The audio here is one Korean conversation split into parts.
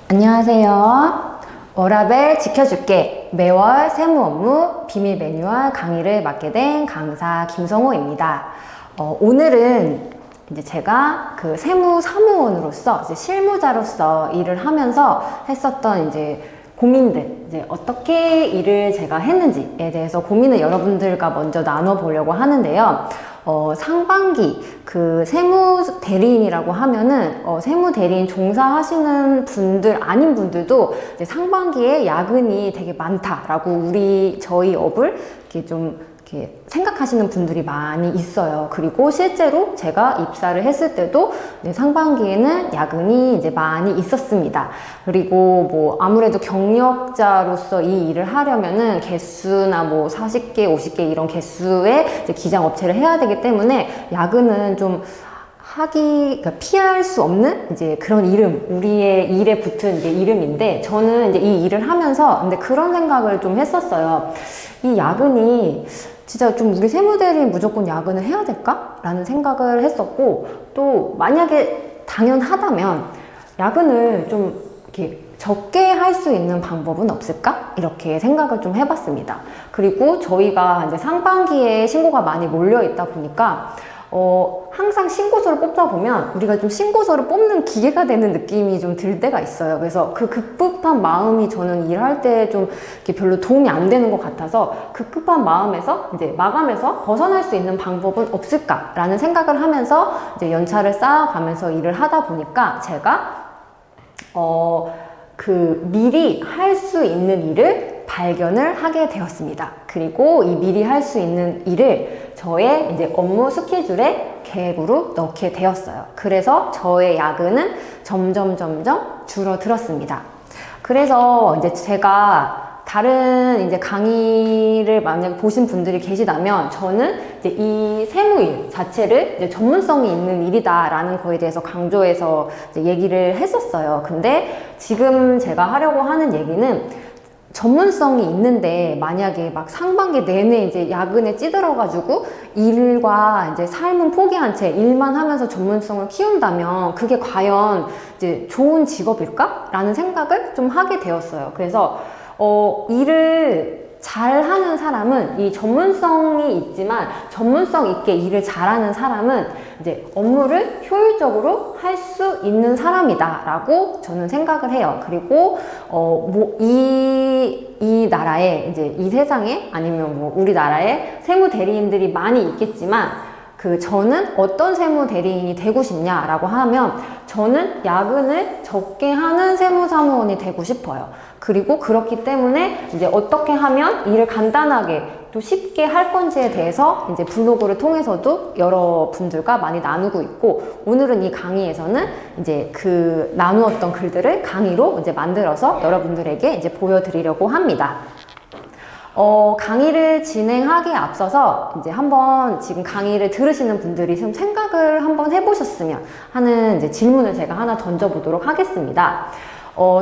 안녕하세요. 워라밸 지켜줄게. 매월 세무 업무 비밀 매뉴얼 강의를 맡게 된 강사 김성호입니다. 오늘은 이제 제가 그 세무 사무원으로서 이제 실무자로서 일을 하면서 했었던 이제 고민들, 이제 어떻게 일을 제가 했는지에 대해서 고민을 여러분들과 먼저 나눠보려고 하는데요. 상반기 그 세무 대리인이라고 하면은 세무 대리인 종사하시는 분들 아닌 분들도 이제 상반기에 야근이 되게 많다라고 저희 업을 이렇게 좀 이렇게 생각하시는 분들이 많이 있어요. 그리고 실제로 제가 입사를 했을 때도 상반기에는 야근이 이제 많이 있었습니다. 그리고 뭐 아무래도 경력자로서 이 일을 하려면은 개수나 뭐 40개, 50개 이런 개수의 이제 기장 업체를 해야 되기 때문에 야근은 좀 그러니까 피할 수 없는 이제 그런 이름, 우리의 일에 붙은 이제 이름인데, 저는 이제 이 일을 하면서 근데 그런 생각을 좀 했었어요. 이 야근이 진짜 좀 우리 세무대리인 무조건 야근을 해야 될까? 라는 생각을 했었고, 또 만약에 당연하다면 야근을 좀 이렇게 적게 할 수 있는 방법은 없을까? 이렇게 생각을 좀 해봤습니다. 그리고 저희가 이제 상반기에 신고가 많이 몰려 있다 보니까 항상 신고서를 뽑다 보면 우리가 좀 신고서를 뽑는 기계가 되는 느낌이 좀 들 때가 있어요. 그래서 그 급급한 마음이 저는 일할 때 좀 별로 도움이 안 되는 것 같아서 급급한 마음에서 이제 마감에서 벗어날 수 있는 방법은 없을까라는 생각을 하면서 이제 연차를 쌓아가면서 일을 하다 보니까 제가 미리 할 수 있는 일을 발견을 하게 되었습니다. 그리고 이 미리 할 수 있는 일을 저의 이제 업무 스케줄에 계획으로 넣게 되었어요. 그래서 저의 야근은 점점 줄어들었습니다. 그래서 이제 제가 다른 이제 강의를 만약에 보신 분들이 계시다면 저는 이제 이 세무일 자체를 이제 전문성이 있는 일이다라는 거에 대해서 강조해서 이제 얘기를 했었어요. 근데 지금 제가 하려고 하는 얘기는 전문성이 있는데 만약에 막 상반기 내내 이제 야근에 찌들어가지고 일과 이제 삶은 포기한 채 일만 하면서 전문성을 키운다면 그게 과연 이제 좋은 직업일까? 라는 생각을 좀 하게 되었어요. 그래서 일을 잘하는 사람은 이 전문성이 있지만 전문성 있게 일을 잘하는 사람은 이제 업무를 효율적으로 할 수 있는 사람이다 라고 저는 생각을 해요. 그리고 이 나라에 이제 이 세상에 아니면 뭐 우리나라에 세무 대리인들이 많이 있겠지만 저는 어떤 세무 대리인이 되고 싶냐라고 하면 저는 야근을 적게 하는 세무사무원이 되고 싶어요. 그리고 그렇기 때문에 이제 어떻게 하면 일을 간단하게 또 쉽게 할 건지에 대해서 이제 블로그를 통해서도 여러분들과 많이 나누고 있고, 오늘은 이 강의에서는 이제 나누었던 글들을 강의로 이제 만들어서 여러분들에게 이제 보여드리려고 합니다. 강의를 진행하기에 앞서서 이제 한번 지금 강의를 들으시는 분들이 좀 생각을 한번 해보셨으면 하는 이제 질문을 제가 하나 던져보도록 하겠습니다.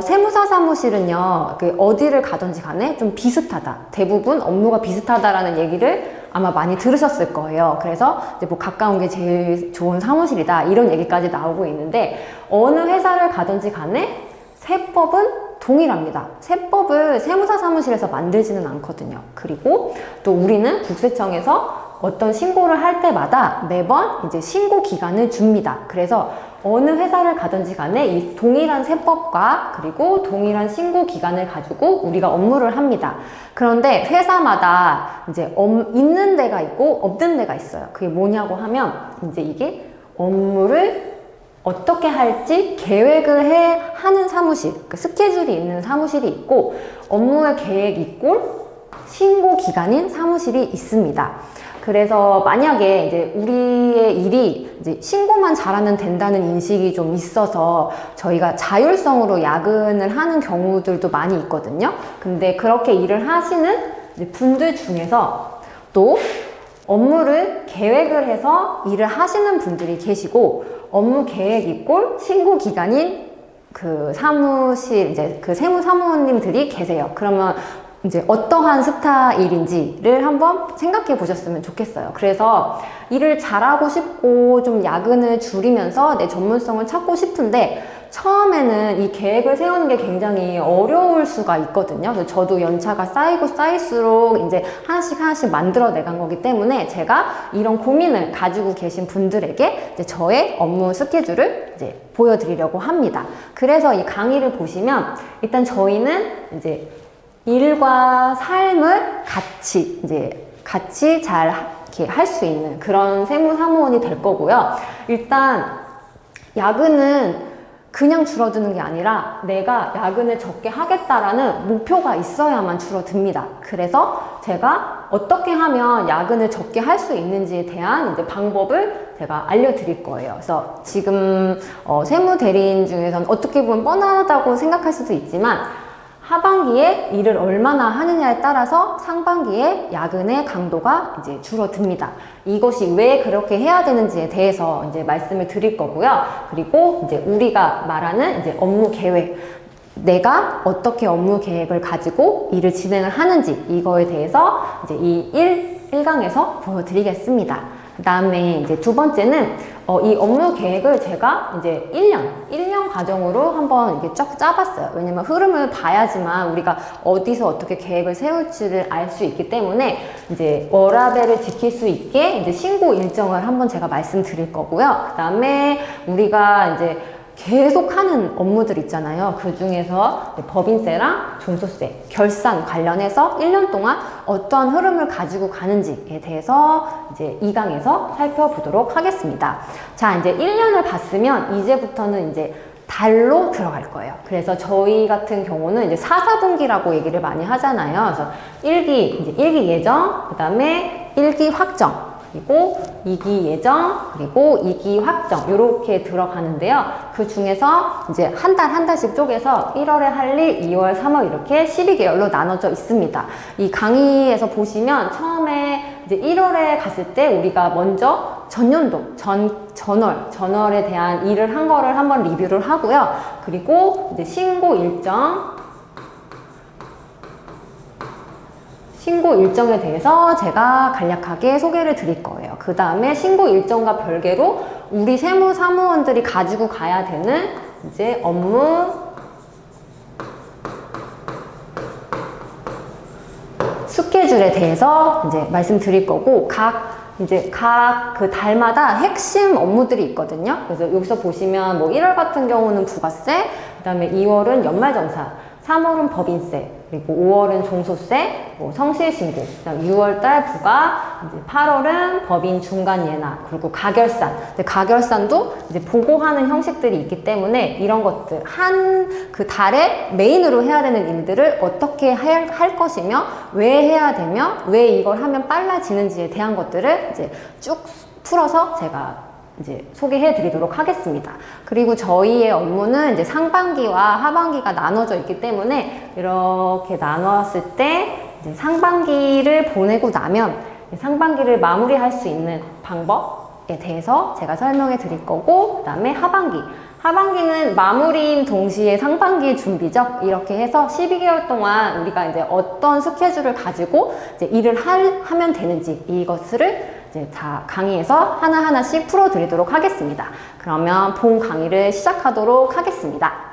세무사 사무실은요, 어디를 가든지 간에 좀 비슷하다. 대부분 업무가 비슷하다라는 얘기를 아마 많이 들으셨을 거예요. 그래서 이제 뭐 가까운 게 제일 좋은 사무실이다. 이런 얘기까지 나오고 있는데, 어느 회사를 가든지 간에 세법은 동일합니다. 세법을 세무사 사무실에서 만들지는 않거든요. 그리고 또 우리는 국세청에서 어떤 신고를 할 때마다 매번 이제 신고 기간을 줍니다. 그래서 어느 회사를 가든지 간에 이 동일한 세법과 그리고 동일한 신고 기간을 가지고 우리가 업무를 합니다. 그런데 회사마다 이제 있는 데가 있고 없는 데가 있어요. 그게 뭐냐고 하면 이제 이게 업무를 어떻게 할지 계획을 하는 사무실, 스케줄이 있는 사무실이 있고, 업무의 계획 이꼴 신고 기간인 사무실이 있습니다. 그래서 만약에 이제 우리의 일이 이제 신고만 잘하면 된다는 인식이 좀 있어서 저희가 자율성으로 야근을 하는 경우들도 많이 있거든요. 근데 그렇게 일을 하시는 분들 중에서 또 업무를 계획을 해서 일을 하시는 분들이 계시고, 업무 계획 이꼴 신고 기간인 사무실, 이제 세무사무원님들이 계세요. 그러면 이제 어떠한 스타일인지를 한번 생각해 보셨으면 좋겠어요. 그래서 일을 잘하고 싶고 좀 야근을 줄이면서 내 전문성을 찾고 싶은데 처음에는 이 계획을 세우는 게 굉장히 어려울 수가 있거든요. 그래서 저도 연차가 쌓이고 쌓일수록 이제 하나씩 만들어 내간 거기 때문에 제가 이런 고민을 가지고 계신 분들에게 이제 저의 업무 스케줄을 이제 보여드리려고 합니다. 그래서 이 강의를 보시면 일단 저희는 이제 일과 삶을 같이 잘 할 수 있는 그런 세무사무원이 될 거고요. 일단 야근은 그냥 줄어드는 게 아니라 내가 야근을 적게 하겠다라는 목표가 있어야만 줄어듭니다. 그래서 제가 어떻게 하면 야근을 적게 할 수 있는지에 대한 이제 방법을 제가 알려드릴 거예요. 그래서 지금 세무 대리인 중에서는 어떻게 보면 뻔하다고 생각할 수도 있지만 하반기에 일을 얼마나 하느냐에 따라서 상반기에 야근의 강도가 이제 줄어듭니다. 이것이 왜 그렇게 해야 되는지에 대해서 이제 말씀을 드릴 거고요. 그리고 이제 우리가 말하는 이제 업무 계획, 내가 어떻게 업무 계획을 가지고 일을 진행을 하는지 이거에 대해서 이제 이 1강에서 보여드리겠습니다. 그 다음에 이제 두 번째는 이 업무 계획을 제가 이제 1년 과정으로 한번 이렇게 쫙 짜봤어요. 왜냐면 흐름을 봐야지만 우리가 어디서 어떻게 계획을 세울지를 알 수 있기 때문에 이제 워라밸을 지킬 수 있게 이제 신고 일정을 한번 제가 말씀드릴 거고요. 그 다음에 우리가 이제 계속 하는 업무들 있잖아요. 그 중에서 법인세랑 종소세, 결산 관련해서 1년 동안 어떤 흐름을 가지고 가는지에 대해서 이제 2강에서 살펴보도록 하겠습니다. 자, 이제 1년을 봤으면 이제부터는 이제 달로 들어갈 거예요. 그래서 저희 같은 경우는 이제 4, 4분기라고 얘기를 많이 하잖아요. 그래서 1기 예정, 그 다음에 1기 확정, 그리고 2기 예정, 그리고 2기 확정 이렇게 들어가는데요. 그 중에서 이제 한 달씩 쪼개서 1월에 할 일, 2월, 3월 이렇게 12개월로 나눠져 있습니다. 이 강의에서 보시면 처음에 이제 1월에 갔을 때 우리가 먼저 전년도, 전월에 대한 일을 한 거를 한번 리뷰를 하고요. 그리고 이제 신고 일정에 대해서 제가 간략하게 소개를 드릴 거예요. 그 다음에 신고 일정과 별개로 우리 세무사무원들이 가지고 가야 되는 이제 업무 스케줄에 대해서 이제 말씀드릴 거고, 각 그 달마다 핵심 업무들이 있거든요. 그래서 여기서 보시면 뭐 1월 같은 경우는 부가세, 그 다음에 2월은 연말정산, 3월은 법인세, 그리고 5월은 종소세, 뭐 성실신고, 그다음 6월달 부가, 이제 8월은 법인 중간예납, 그리고 가결산. 근데 가결산도 이제 보고하는 형식들이 있기 때문에 이런 것들 그 달에 메인으로 해야 되는 일들을 어떻게 할 것이며 왜 해야 되며 왜 이걸 하면 빨라지는지에 대한 것들을 이제 쭉 풀어서 제가 이제 소개해 드리도록 하겠습니다. 그리고 저희의 업무는 이제 상반기와 하반기가 나눠져 있기 때문에 이렇게 나눴을 때 이제 상반기를 보내고 나면 상반기를 마무리할 수 있는 방법에 대해서 제가 설명해 드릴 거고, 그 다음에 하반기는 마무리인 동시에 상반기 준비죠. 이렇게 해서 12개월 동안 우리가 이제 어떤 스케줄을 가지고 이제 일을 하면 되는지 이것을 이제 다 강의에서 하나하나씩 풀어드리도록 하겠습니다. 그러면 본 강의를 시작하도록 하겠습니다.